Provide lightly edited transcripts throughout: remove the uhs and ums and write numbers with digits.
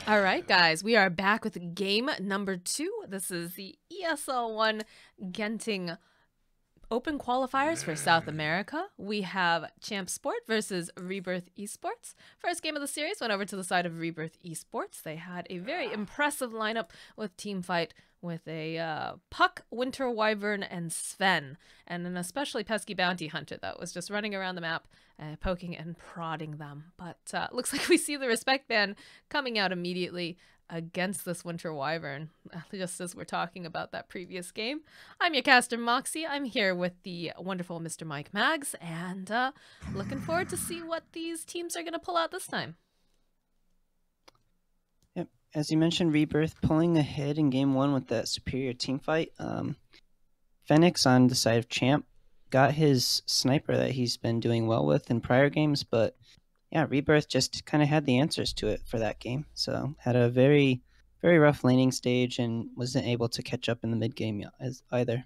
All right, guys, we are back with game number 2. This is the ESL One Genting Open Qualifiers for South America. We have Champ Sport versus Rebirth eSports. First game of the series went over to the side of Rebirth eSports. They had a very impressive lineup with team fight with a Puck, Winter Wyvern, and Sven, and an especially pesky bounty hunter that was just running around the map, poking and prodding them. But looks like we see the respect ban coming out immediately against this Winter Wyvern, just as we're talking about that previous game. I'm your caster Moxie. I'm here with the wonderful Mr. Mike Mags, and looking forward to see what these teams are going to pull out this time. Yep, as you mentioned, Rebirth pulling ahead in game 1 with that superior team fight. Phoenix on the side of Champ got his sniper that he's been doing well with in prior games, but yeah, Rebirth just kind of had the answers to it for that game. So had a very, very rough laning stage and wasn't able to catch up in the mid game either.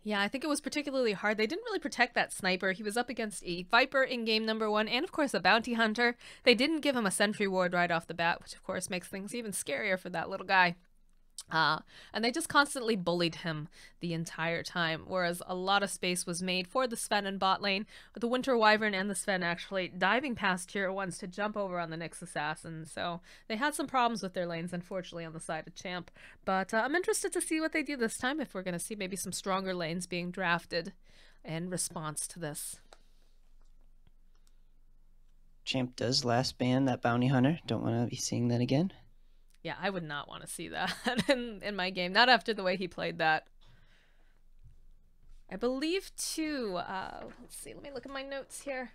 Yeah, I think it was particularly hard. They didn't really protect that sniper. He was up against a Viper in game number 1 and, of course, a Bounty Hunter. They didn't give him a Sentry Ward right off the bat, which, of course, makes things even scarier for that little guy. And they just constantly bullied him the entire time, whereas a lot of space was made for the Sven in bot lane, with the Winter Wyvern and the Sven actually diving past tier 1s to jump over on the Nyx Assassin. So they had some problems with their lanes, unfortunately, on the side of Champ. But I'm interested to see what they do this time, if we're going to see maybe some stronger lanes being drafted in response to this. Champ does last ban that Bounty Hunter. Don't want to be seeing that again. Yeah, I would not want to see that in my game. Not after the way he played that. I believe, too, let's see, let me look at my notes here.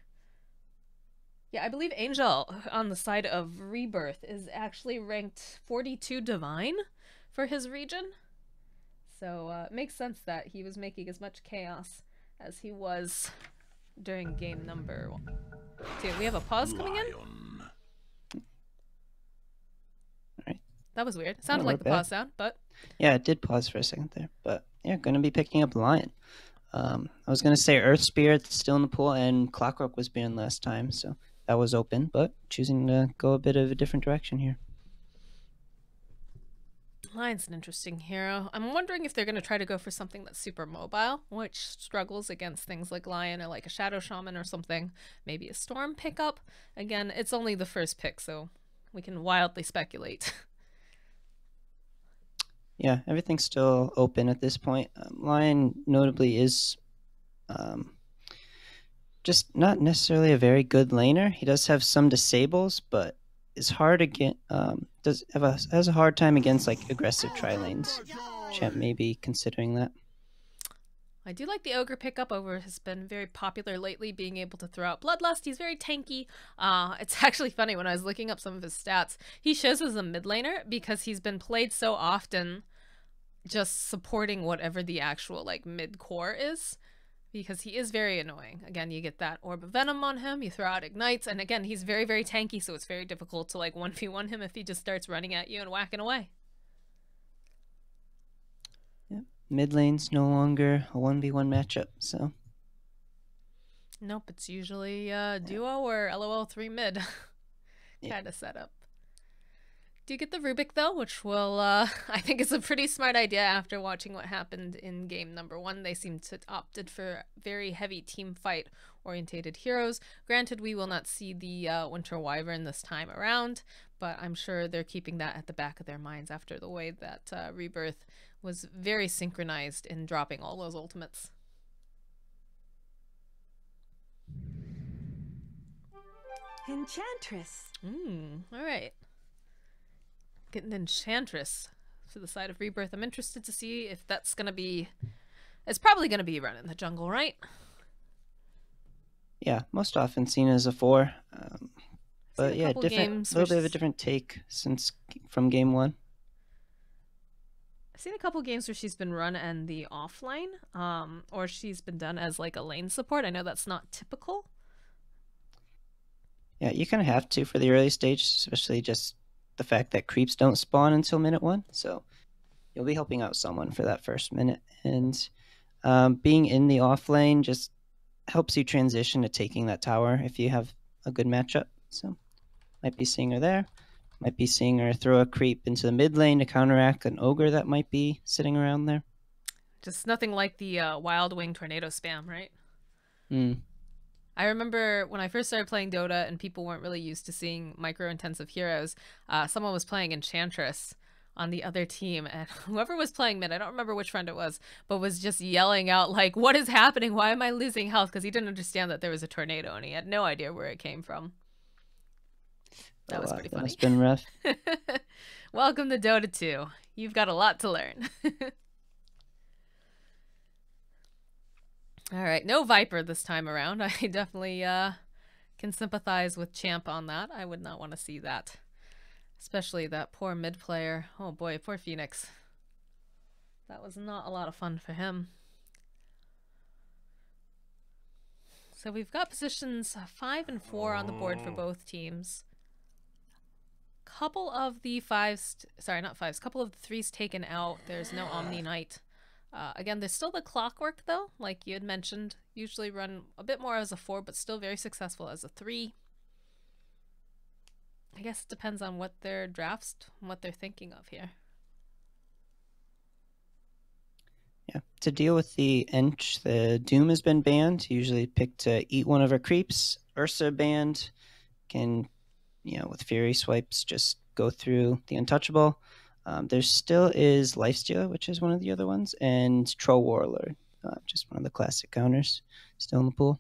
Yeah, I believe Angel on the side of Rebirth is actually ranked 42 Divine for his region. So it makes sense that he was making as much chaos as he was during game number 2. We have a pause coming in? That was weird. It sounded like the pause sound, but... Yeah, it did pause for a second there. But yeah, going to be picking up Lion. I was going to say Earth Spirit still in the pool, and Clockwork was banned last time, so that was open, but choosing to go a bit of a different direction here. Lion's an interesting hero. I'm wondering if they're going to try to go for something that's super mobile, which struggles against things like Lion or like a Shadow Shaman or something. Maybe a Storm pickup. Again, it's only the first pick, so we can wildly speculate. Yeah, everything's still open at this point. Lion notably is just not necessarily a very good laner. He does have some disables, but is hard again. Has a hard time against like aggressive tri lanes. Champ may be considering that. I do like the Ogre pickup over has been very popular lately, being able to throw out Bloodlust. He's very tanky. It's actually funny, when I was looking up some of his stats, he shows as a mid laner because he's been played so often just supporting whatever the actual like mid core is, because he is very annoying. Again, you get that Orb of Venom on him, you throw out Ignites, and again, he's very, very tanky, so it's very difficult to like 1v1 him if he just starts running at you and whacking away. Mid lane's no longer a 1v1 matchup, so. Nope, it's usually duo or LOL 3 mid kind of setup. Do you get the Rubik though, which will, I think is a pretty smart idea after watching what happened in game number 1. They seem to opted for very heavy team fight orientated heroes. Granted, we will not see the Winter Wyvern this time around, but I'm sure they're keeping that at the back of their minds after the way that Rebirth was very synchronized in dropping all those ultimates. Enchantress. All right. Getting Enchantress to the side of Rebirth. I'm interested to see if that's going to be... It's probably going to be running the jungle, right? Yeah, most often seen as a 4. But yeah, different, a little bit of a different take from game 1. I've seen a couple games where she's been run and the offlane, or she's been done as like a lane support. I know that's not typical. Yeah, you kind of have to for the early stage, especially just the fact that creeps don't spawn until minute 1. So you'll be helping out someone for that first minute. And being in the off lane just helps you transition to taking that tower if you have a good matchup. So might be seeing her there. Might be seeing her throw a creep into the mid lane to counteract an ogre that might be sitting around there. Just nothing like the Wild Wing tornado spam, right? Mm. I remember when I first started playing Dota and people weren't really used to seeing micro-intensive heroes, someone was playing Enchantress on the other team, and whoever was playing mid, I don't remember which friend it was, but was just yelling out, like, what is happening? Why am I losing health? Because he didn't understand that there was a tornado, and he had no idea where it came from. That was pretty funny. That's been rough. Welcome to Dota 2. You've got a lot to learn. All right, no Viper this time around. I definitely can sympathize with Champ on that. I would not want to see that. Especially that poor mid player. Oh boy, poor Phoenix. That was not a lot of fun for him. So we've got positions 5 and 4 on the board for both teams. Couple of the couple of the threes taken out. There's no Omni Knight. Again, there's still the clockwork though, like you had mentioned. Usually run a bit more as a 4, but still very successful as a 3. I guess it depends on what their drafts, what they're thinking of here. Yeah, to deal with the Ench, the Doom has been banned. Usually picked to eat one of her creeps. Ursa banned. Can, with Fury swipes, just go through the Untouchable. There still is Lifesteal, which is one of the other ones, and Troll Warlord, just one of the classic counters, still in the pool.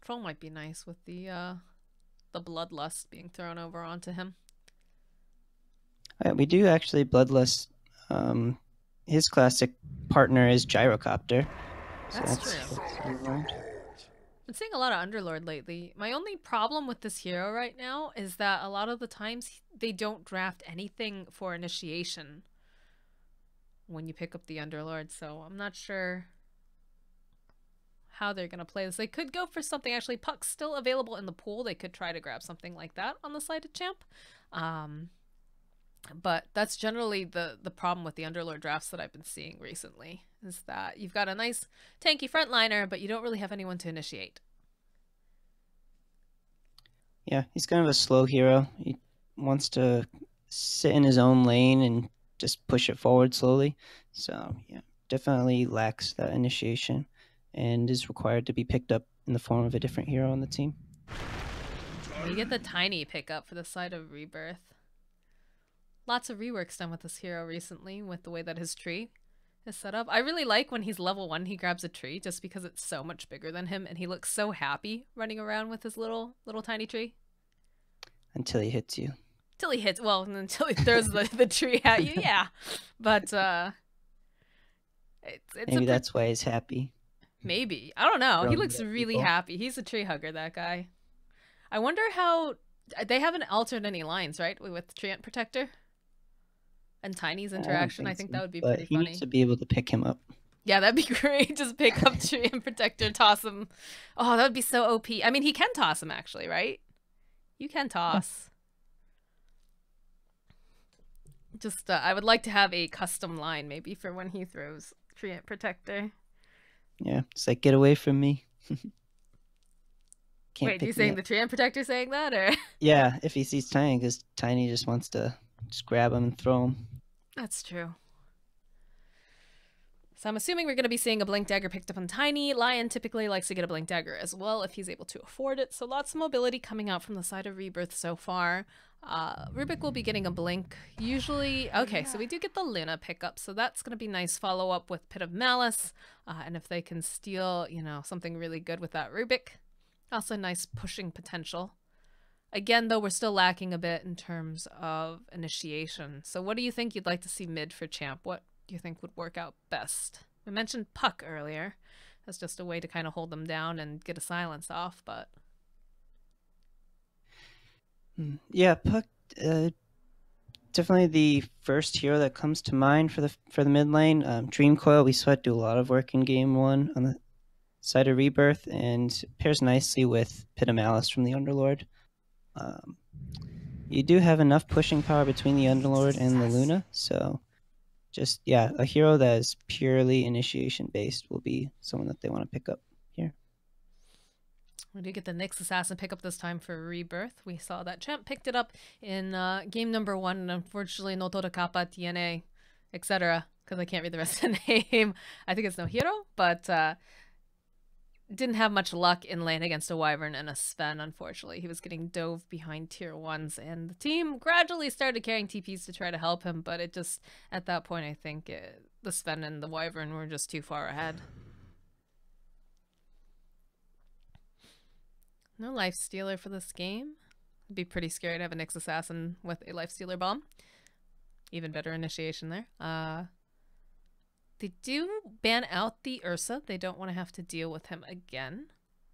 Troll might be nice with the Bloodlust being thrown over onto him. We do actually Bloodlust. His classic partner is Gyrocopter. So that's true. I've been seeing a lot of Underlord lately. My only problem with this hero right now is that a lot of the times they don't draft anything for initiation when you pick up the Underlord, so I'm not sure how they're going to play this. They could go for something, actually, Puck's still available in the pool. They could try to grab something like that on the side of Champ. But that's generally the problem with the Underlord drafts that I've been seeing recently, is that you've got a nice tanky frontliner, but you don't really have anyone to initiate. Yeah, he's kind of a slow hero. He wants to sit in his own lane and just push it forward slowly. So, yeah, definitely lacks that initiation and is required to be picked up in the form of a different hero on the team. We get the tiny pickup for the side of Rebirth. Lots of reworks done with this hero recently with the way that his tree is set up. I really like when he's level 1, he grabs a tree just because it's so much bigger than him and he looks so happy running around with his little tiny tree. Until he hits you. Until he throws the tree at you, yeah. But maybe that's why he's happy. Maybe. I don't know. He looks really happy. He's a tree hugger, that guy. I wonder how... They haven't altered any lines, right? With Treant Protector? And Tiny's interaction, I think that would be pretty funny. He needs to be able to pick him up. Yeah, that'd be great. Just pick up Treant Protector, toss him. Oh, that would be so OP. I mean, he can toss him, actually, right? You can toss. Yeah. Just, I would like to have a custom line, maybe, for when he throws Treant Protector. Yeah, it's like, get away from me. Wait, are you saying the Treant Protector saying that, or? Yeah, if he sees Tiny, because Tiny just wants to just grab him and throw him. That's true. So I'm assuming we're going to be seeing a Blink Dagger picked up on Tiny. Lion typically likes to get a Blink Dagger as well if he's able to afford it. So lots of mobility coming out from the side of Rebirth so far. Rubik will be getting a Blink. Usually, okay, so we do get the Luna pickup. So that's going to be nice follow-up with Pit of Malice. And if they can steal, something really good with that Rubik. Also nice pushing potential. Again, though, we're still lacking a bit in terms of initiation. So what do you think you'd like to see mid for Champ? What do you think would work out best? We mentioned Puck earlier as just a way to kind of hold them down and get a silence off, but... Yeah, Puck, definitely the first hero that comes to mind for the mid lane. Dream Coil, we saw it do a lot of work in game 1 on the side of Rebirth, and pairs nicely with Pit of Malice from the Underlord. You do have enough pushing power between the Underlord and the Luna, so just, yeah, a hero that is purely initiation based will be someone that they want to pick up here. We did get the Nyx Assassin pick up this time for Rebirth. We saw that Champ picked it up in game number 1, and unfortunately, no Dota Kappa, TNA, etc. Because I can't read the rest of the name. I think it's no hero, but didn't have much luck in lane against a Wyvern and a Sven, unfortunately. He was getting dove behind tier 1s, and the team gradually started carrying TPs to try to help him, but it just, at that point, I think the Sven and the Wyvern were just too far ahead. No life stealer for this game. It'd be pretty scary to have a Nyx Assassin with a life stealer bomb. Even better initiation there. They do ban out the Ursa. They don't want to have to deal with him again.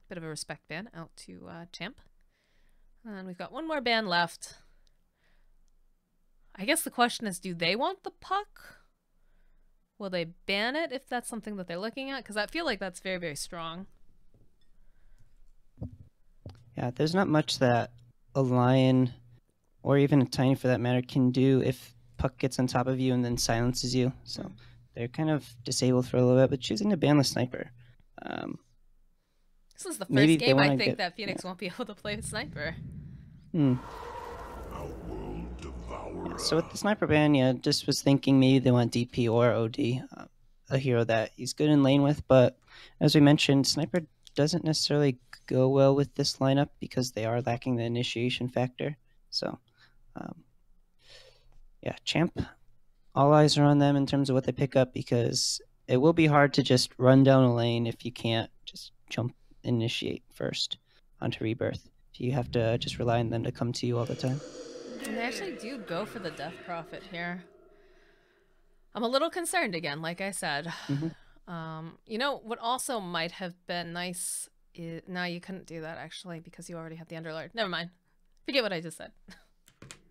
Bit of a respect ban out to Champ. And we've got one more ban left. I guess the question is, do they want the puck? Will they ban it if that's something that they're looking at? Because I feel like that's very, very strong. Yeah, there's not much that a Lion, or even a Tiny for that matter, can do if puck gets on top of you and then silences you. So they're kind of disabled for a little bit, but choosing to ban the sniper. This is the first game I think that Phoenix won't be able to play with sniper. Yeah, so with the sniper ban, yeah, just was thinking maybe they want DP or OD, a hero that he's good in lane with, but as we mentioned, sniper doesn't necessarily go well with this lineup because they are lacking the initiation factor. So, yeah, Champ, all eyes are on them in terms of what they pick up, because it will be hard to just run down a lane if you can't just jump initiate first onto Rebirth. You have to just rely on them to come to you all the time. And they actually do go for the Death Prophet here. I'm a little concerned again, like I said. You know, what also might have been nice is... No, you couldn't do that, actually, because you already had the Underlord. Never mind. Forget what I just said.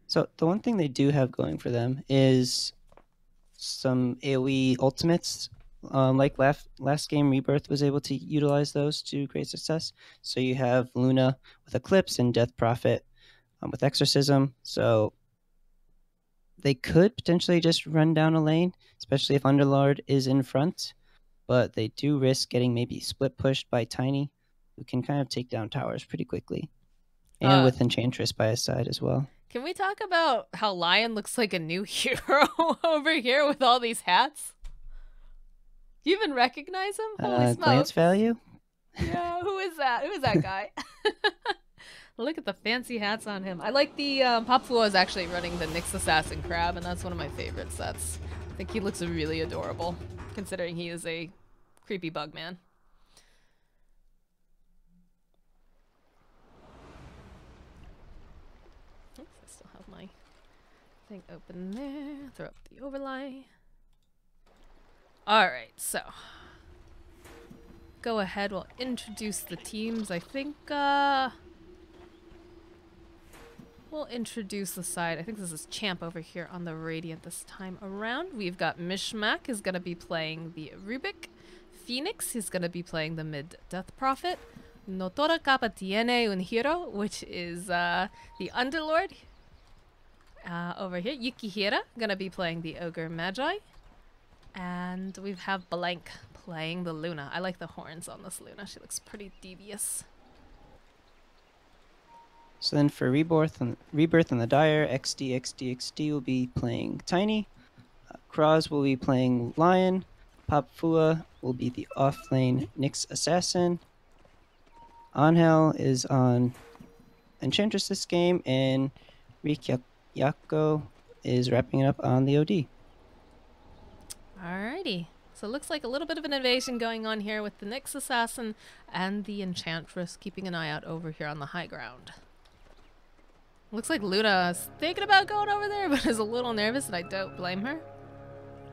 So the one thing they do have going for them is some AoE ultimates. Like last game, Rebirth was able to utilize those to great success. So you have Luna with Eclipse and Death Prophet with Exorcism. So they could potentially just run down a lane, especially if Underlord is in front. But they do risk getting maybe split pushed by Tiny, who can kind of take down towers pretty quickly. And with Enchantress by his side as well. Can we talk about how Lion looks like a new hero over here with all these hats? Do you even recognize him? Holy smokes. Glance value? Yeah, who is that? Who is that guy? Look at the fancy hats on him. I like the Papua is actually running the Nyx Assassin Crab, and that's one of my favorite sets. I think he looks really adorable, considering he is a creepy bug man. Oops, I still have my thing open there. Throw up the overlay. Alright, so go ahead, we'll introduce the teams. I think we'll introduce the side. I think this is Champ over here on the Radiant this time around. We've got Mishmak is going to be playing the Rubik. Phoenix is going to be playing the mid Death Prophet. Notora Kappa tiene un hero, which is the Underlord. Over here, Yukihira going to be playing the Ogre Magi. And we have Blank playing the Luna. I like the horns on this Luna. She looks pretty devious. So then for Rebirth and the Dire, XD will be playing Tiny. Kraz will be playing Lion. Papua will be the off-lane Nyx Assassin. Angel is on Enchantress this game, and Rikyako is wrapping it up on the OD. Alrighty. So it looks like a little bit of an invasion going on here with the Nyx Assassin and the Enchantress, keeping an eye out over here on the high ground. Looks like Luna is thinking about going over there, but is a little nervous, and I don't blame her.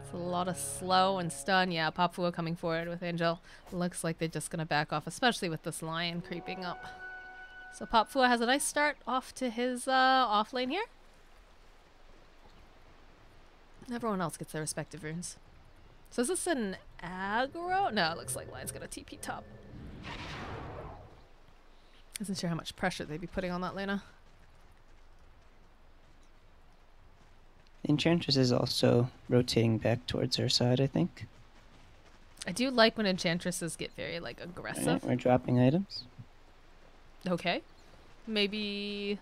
It's a lot of slow and stun. Yeah, Papua coming forward with Angel. Looks like they're just going to back off, especially with this Lion creeping up. So Papua has a nice start off to his off lane here. Everyone else gets their respective runes. So is this an aggro? No, it looks like Lion's got a TP top. Isn't sure how much pressure they'd be putting on that Luna. Enchantress is also rotating back towards her side, I think. I do like when Enchantresses get very, like, aggressive. Right, we're dropping items. Okay. Maybe...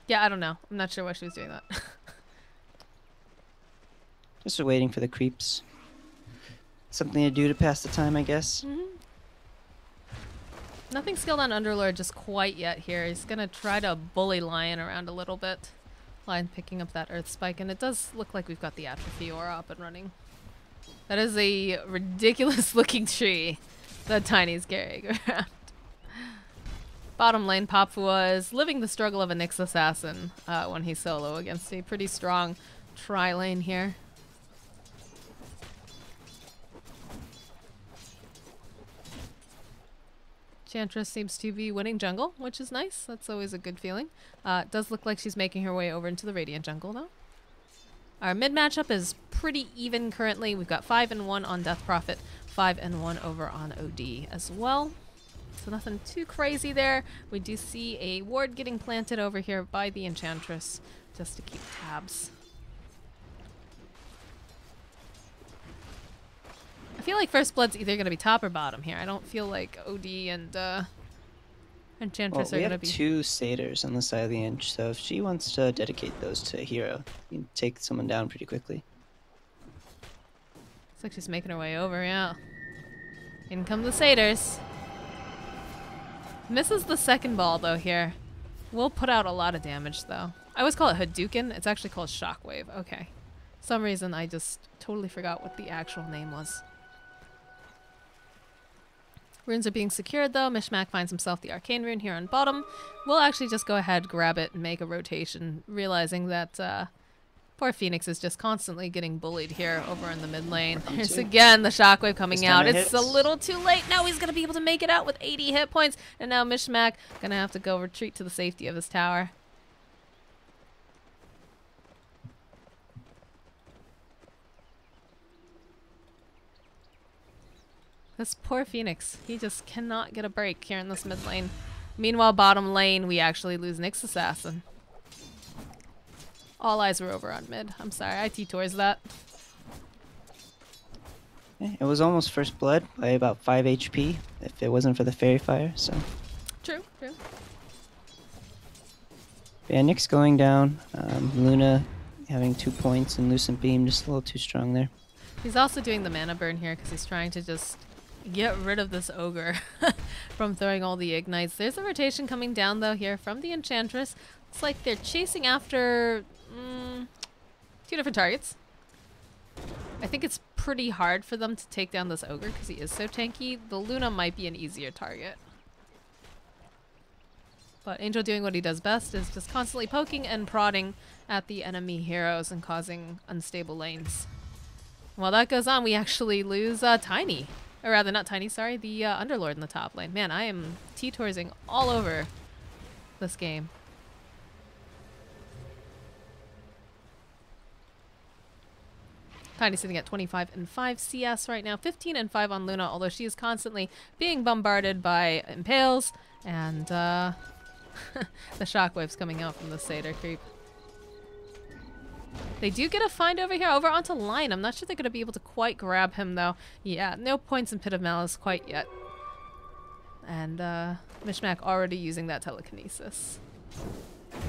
Yeah, I don't know. I'm not sure why she was doing that. Just waiting for the creeps. Something to do to pass the time, I guess. Nothing skilled on Underlord just quite yet here. He's going to try to bully Lion around a little bit. Lion picking up that Earth Spike, and it does look like we've got the Atrophy Aura up and running. That is a ridiculous looking tree that Tiny's carrying around. Bottom lane, Papua is living the struggle of a Nyx assassin when he's solo against a pretty strong tri-lane here. Chantress seems to be winning jungle, which is nice. That's always a good feeling. It does look like she's making her way over into the Radiant jungle, though. Our mid matchup is pretty even currently. We've got 5 and 1 on Death Prophet, 5 and 1 over on OD as well. So nothing too crazy there. We do see a ward getting planted over here by the Enchantress just to keep tabs. I feel like First Blood's either going to be top or bottom here. I don't feel like OD and Enchantress are going to be... We have 2 satyrs on the side of the inch, so if she wants to dedicate those to a hero, you can take someone down pretty quickly. Looks like she's making her way over, yeah. In come the satyrs. Misses the second ball, though, here. Will put out a lot of damage, though. I always call it Hadouken. It's actually called Shockwave. Okay. For some reason, I just totally forgot what the actual name was. Runes are being secured, though. Mishmack finds himself the Arcane Rune here on bottom. We'll actually just go ahead, grab it, and make a rotation, realizing that poor Phoenix is just constantly getting bullied here over in the mid lane. There's again the Shockwave coming out. It's a little too late. Now he's going to be able to make it out with 80 hit points. And now Mishmack going to have to go retreat to the safety of his tower. This poor Phoenix. He just cannot get a break here in this mid lane. Meanwhile, bottom lane, we actually lose Nyx Assassin. All eyes were over on mid. I'm sorry, I T-tours that. It was almost First Blood by about 5 HP if it wasn't for the Fairy Fire, so... True, true. Yeah, Nyx going down. Luna having 2 points and Lucent Beam just a little too strong there. He's also doing the mana burn here because he's trying to just get rid of this ogre from throwing all the ignites. There's a rotation coming down, though, here from the Enchantress. It's like they're chasing after 2 different targets. I think it's pretty hard for them to take down this ogre because he is so tanky. The Luna might be an easier target. But Angel doing what he does best is just constantly poking and prodding at the enemy heroes and causing unstable lanes. While that goes on, we actually lose Tiny. Or rather, not Tiny, sorry, the Underlord in the top lane. Man, I am T-toursing all over this game. Tiny sitting at 25 and 5 CS right now, 15 and 5 on Luna, although she is constantly being bombarded by Impales and the shockwaves coming out from the Satyr creep. They do get a find over here, over onto Lion. I'm not sure they're going to be able to quite grab him, though. Yeah, no points in Pit of Malice quite yet. And Mishmack already using that telekinesis.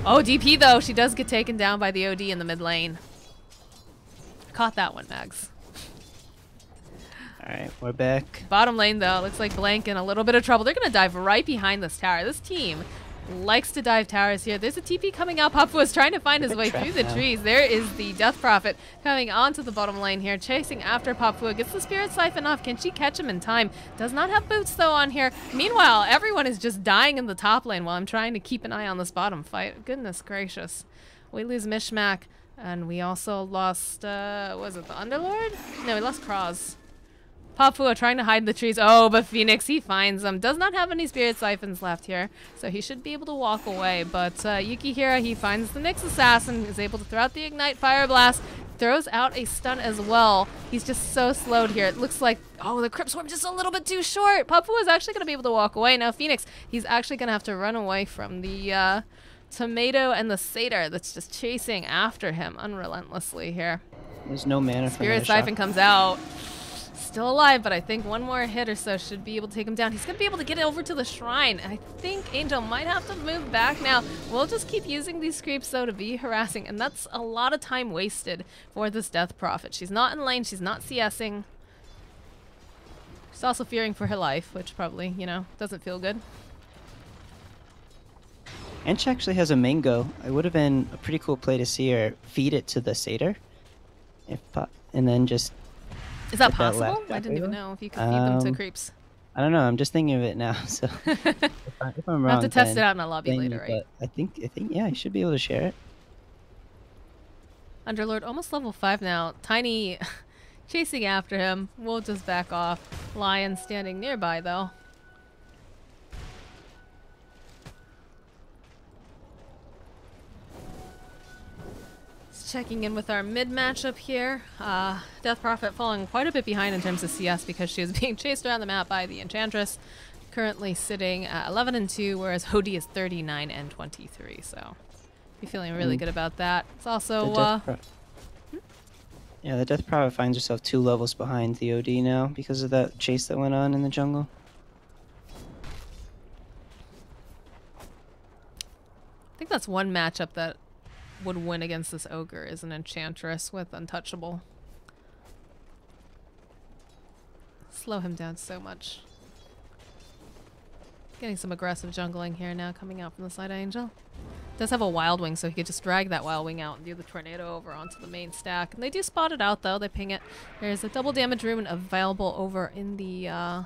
Oh, DP, though. She does get taken down by the OD in the mid lane. Caught that one, Mags. Alright, we're back. Bottom lane, though. Looks like Blank in a little bit of trouble. They're going to dive right behind this tower. This team likes to dive towers here. There's a TP coming out. Papua is trying to find his way through the trees. There is the Death Prophet coming onto the bottom lane here, chasing after Papua. Gets the Spirit Siphon off. Can she catch him in time? Does not have boots, though, on here. Meanwhile, everyone is just dying in the top lane while I'm trying to keep an eye on this bottom fight. Goodness gracious. We lose Mishmack, and we also lost, was it the Underlord? No, we lost Kraz. Papua trying to hide the trees. Oh, but Phoenix, he finds them. Does not have any Spirit Siphons left here, so he should be able to walk away. But Yukihira, he finds the Nyx Assassin, is able to throw out the Ignite Fire Blast, throws out a stun as well. He's just so slowed here. It looks like, oh, the Crypt Swarm just a little bit too short. Papua is actually going to be able to walk away. Now Phoenix, he's actually going to have to run away from the Tomato and the Satyr that's just chasing after him unrelentlessly here. There's no mana for Spirit Siphon comes out. still alive, but I think one more hit or so should be able to take him down. He's going to be able to get over to the shrine. I think Angel might have to move back now. We'll just keep using these creeps, though, to be harassing, and that's a lot of time wasted for this Death Prophet. She's not in lane. She's not CSing. She's also fearing for her life, which probably, you know, doesn't feel good. And she actually has a mango. It would have been a pretty cool play to see her feed it to the satyr. And then just... Is that possible? I didn't even know if you could feed them to creeps. I don't know. I'm just thinking of it now. So if I'm wrong, we'll have to test it out in a lobby later, right? I think, yeah, you should be able to share it. Underlord almost level 5 now. Tiny chasing after him. We'll just back off. Lion standing nearby, though. Checking in with our mid matchup here. Death Prophet falling quite a bit behind in terms of CS because she was being chased around the map by the Enchantress. Currently sitting at 11-2, whereas Hody is 39-23. So, be feeling really good about that. It's also yeah, the Death Prophet finds herself 2 levels behind the OD now because of that chase that went on in the jungle. I think that's one matchup that would win against this ogre is an Enchantress with Untouchable. Slow him down so much. Getting some aggressive jungling here now coming out from the side of Angel. Does have a Wild Wing, so he could just drag that Wild Wing out and do the tornado over onto the main stack. And they do spot it out though, they ping it. There's a double damage rune available over in the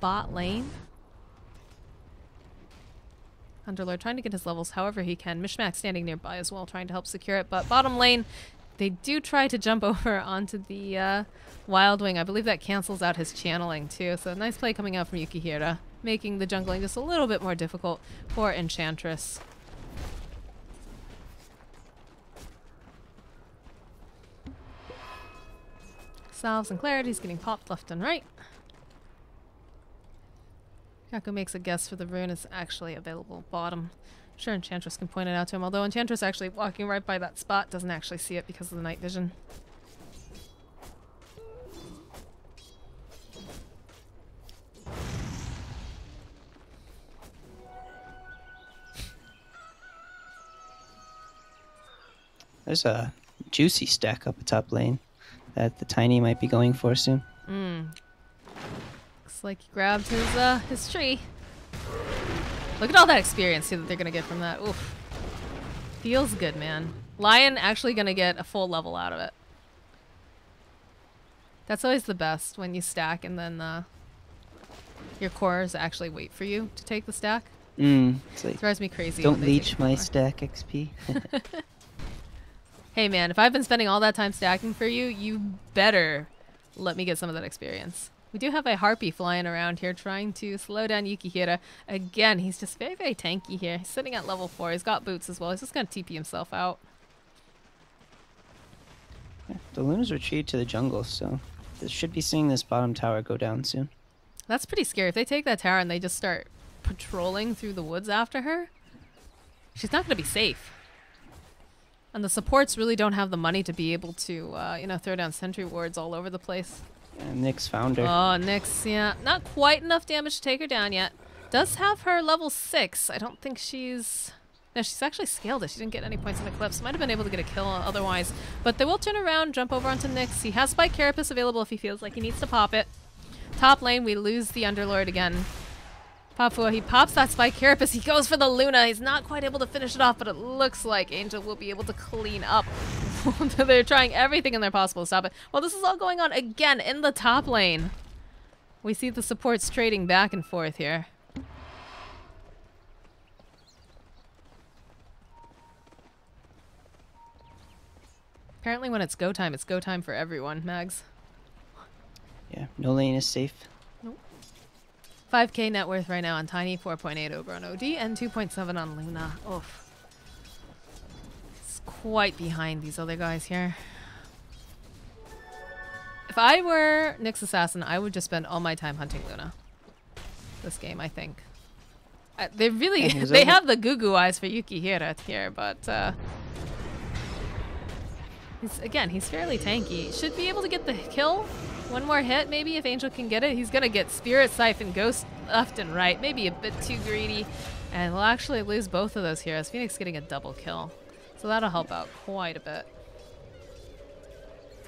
bot lane. Underlord trying to get his levels however he can. Mishmax standing nearby as well, trying to help secure it. But bottom lane, they do try to jump over onto the Wild Wing. I believe that cancels out his channeling too. So nice play coming out from Yukihira, making the jungling just a little bit more difficult for Enchantress. Salves and clarities getting popped left and right. Yaku makes a guess for the rune is actually available bottom. Sure, Enchantress can point it out to him, although Enchantress actually walking right by that spot doesn't actually see it because of the night vision. There's a juicy stack up the top lane that the Tiny might be going for soon. Looks like he grabbed his tree. Look at all that experience too that they're gonna get from that. Oof. Feels good, man. Lion actually gonna get a full level out of it. That's always the best when you stack and then your cores actually wait for you to take the stack. It's like, it drives me crazy. Don't leech my stack XP. Hey man, if I've been spending all that time stacking for you, you better let me get some of that experience. We do have a Harpy flying around here trying to slow down Yukihira. Again, he's just very, very tanky here. He's sitting at level 4. He's got boots as well. He's just going to TP himself out. Yeah, the Luna's retreated to the jungle, so they should be seeing this bottom tower go down soon. That's pretty scary. If they take that tower and they just start patrolling through the woods after her, she's not going to be safe. And the supports really don't have the money to be able to, you know, throw down sentry wards all over the place. And Nyx found her. Oh, Nyx, yeah. Not quite enough damage to take her down yet. Does have her level 6. I don't think she's... No, she's actually scaled it. She didn't get any points in Eclipse. Might have been able to get a kill otherwise. But they will turn around, jump over onto Nyx. He has Spike Carapace available if he feels like he needs to pop it. Top lane, we lose the Underlord again. Papua, he pops that Spike Carapace. He goes for the Luna. He's not quite able to finish it off, but it looks like Angel will be able to clean up. They're trying everything in their possible to stop it. Well, this is all going on again in the top lane. We see the supports trading back and forth here. Apparently when it's go time for everyone, Mags. Yeah, no lane is safe. Nope. 5k net worth right now on Tiny, 4.8 over on OD, and 2.7 on Luna. Oof. It's quite behind these other guys here. If I were Nyx Assassin, I would just spend all my time hunting Luna. This game, I think. They really, they have the goo eyes for Yukihira here, but he's fairly tanky. Should be able to get the kill. One more hit, maybe, if Angel can get it. He's going to get Spirit Siphon, Ghost left and right. Maybe a bit too greedy. And we'll actually lose both of those heroes. Phoenix getting a double kill. So that'll help out quite a bit.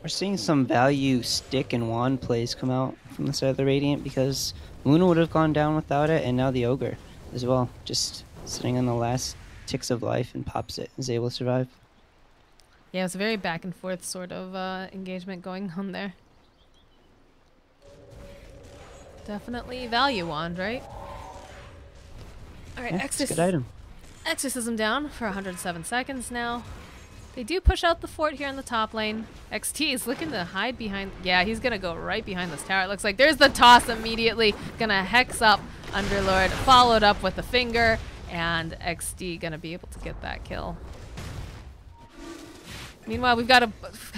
We're seeing some value stick and wand plays come out from the side of the Radiant because Luna would have gone down without it, and now the Ogre as well. Just sitting on the last ticks of life and pops it, is able to survive. Yeah, it's a very back and forth sort of engagement going on there. Definitely value wand, right? All right, Yeah, it's a good item. Exorcism down for 107 seconds now. They do push out the fort here in the top lane. XT is looking to hide behind. Yeah, he's going to go right behind this tower. It looks like there's the toss immediately. Going to hex up Underlord, followed up with a finger. And XT going to be able to get that kill. Meanwhile, we've got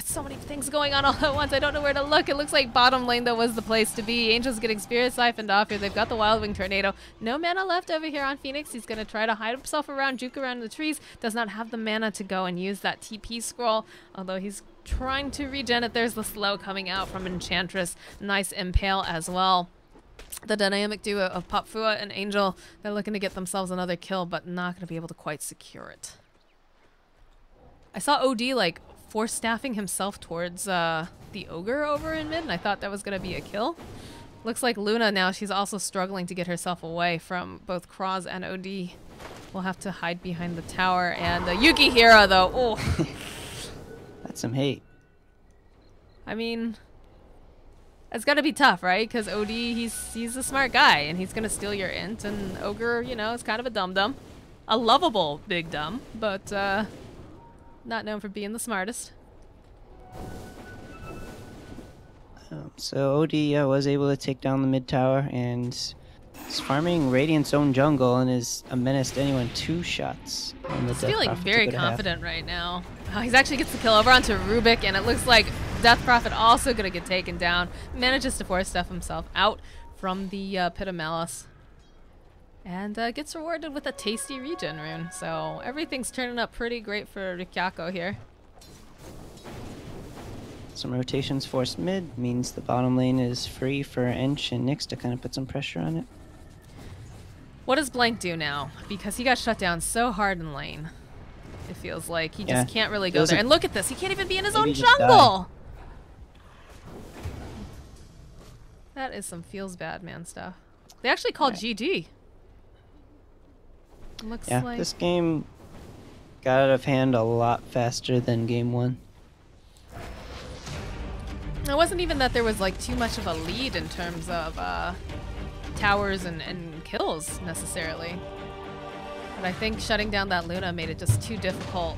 so many things going on all at once. I don't know where to look. It looks like bottom lane, though, was the place to be. Angel's getting Spirit Siphoned off here. They've got the Wild Wing Tornado. No mana left over here on Phoenix. He's going to try to hide himself around, juke around the trees. Does not have the mana to go and use that TP scroll, although he's trying to regen it. There's the slow coming out from Enchantress. Nice Impale as well. The dynamic duo of Popfua and Angel, they're looking to get themselves another kill, but not going to be able to quite secure it. I saw OD like force staffing himself towards the Ogre over in mid, and I thought that was going to be a kill. Looks like Luna now, she's also struggling to get herself away from both Kraz and OD. We'll have to hide behind the tower. And Yukihira, though, oh. That's some hate. I mean, it's got to be tough, right? Because OD, he's a smart guy, and he's going to steal your int, and Ogre, you know, is kind of a dum-dum. A lovable big dumb, but not known for being the smartest. So OD was able to take down the mid tower and is farming Radiant's own jungle and is a menace to anyone. 2 shots. He's feeling very confident right now. Oh, he actually gets the kill over onto Rubik, and it looks like Death Prophet also going to get taken down. Manages to force stuff himself out from the Pit of Malice. And gets rewarded with a tasty regen rune. So everything's turning up pretty great for Rikyako here. Some rotations forced mid means the bottom lane is free for Ench and Nyx to kind of put some pressure on it. What does Blank do now? Because he got shut down so hard in lane. It feels like he just can't really go there. And look at this. He can't even be in his own jungle. That is some feels bad man stuff. They actually called GG. Looks like this game got out of hand a lot faster than game 1. It wasn't even that there was like too much of a lead in terms of towers and kills necessarily. But I think shutting down that Luna made it just too difficult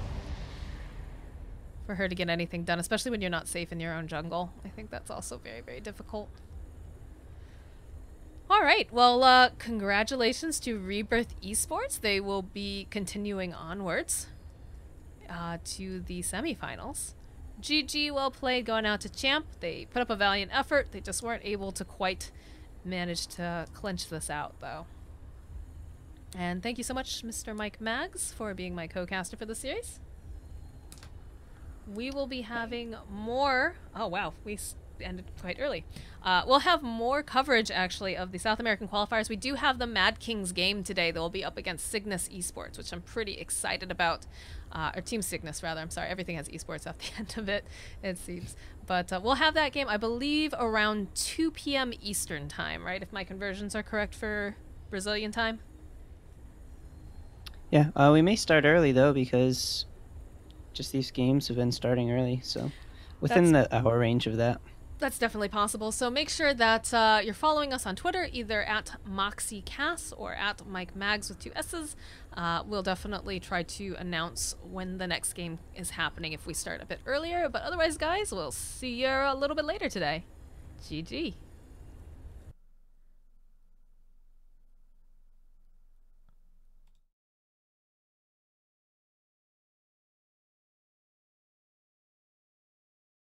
for her to get anything done, especially when you're not safe in your own jungle. I think that's also very, very difficult. All right, well, congratulations to Rebirth eSports. They will be continuing onwards to the semifinals. GG, well played, going out to Champ. They put up a valiant effort. They just weren't able to quite manage to clinch this out, though. And thank you so much, Mr. Mike Maggs, for being my co-caster for the series. We will be having more... Oh, wow, we ended quite early. We'll have more coverage, actually, of the South American qualifiers. We do have the Mad Kings game today that will be up against Cygnus eSports, which I'm pretty excited about. Or Team Cygnus, rather. I'm sorry. Everything has eSports at the end of it, it seems. But we'll have that game, I believe, around 2 p.m. Eastern time, right? If my conversions are correct for Brazilian time. Yeah, we may start early, though, because just these games have been starting early. So within the hour range of that. That's definitely possible. So make sure that you're following us on Twitter, either at MoxieCass or at Mike Maggs with 2 S's. We'll definitely try to announce when the next game is happening if we start a bit earlier. But otherwise, guys, we'll see you a little bit later today. GG.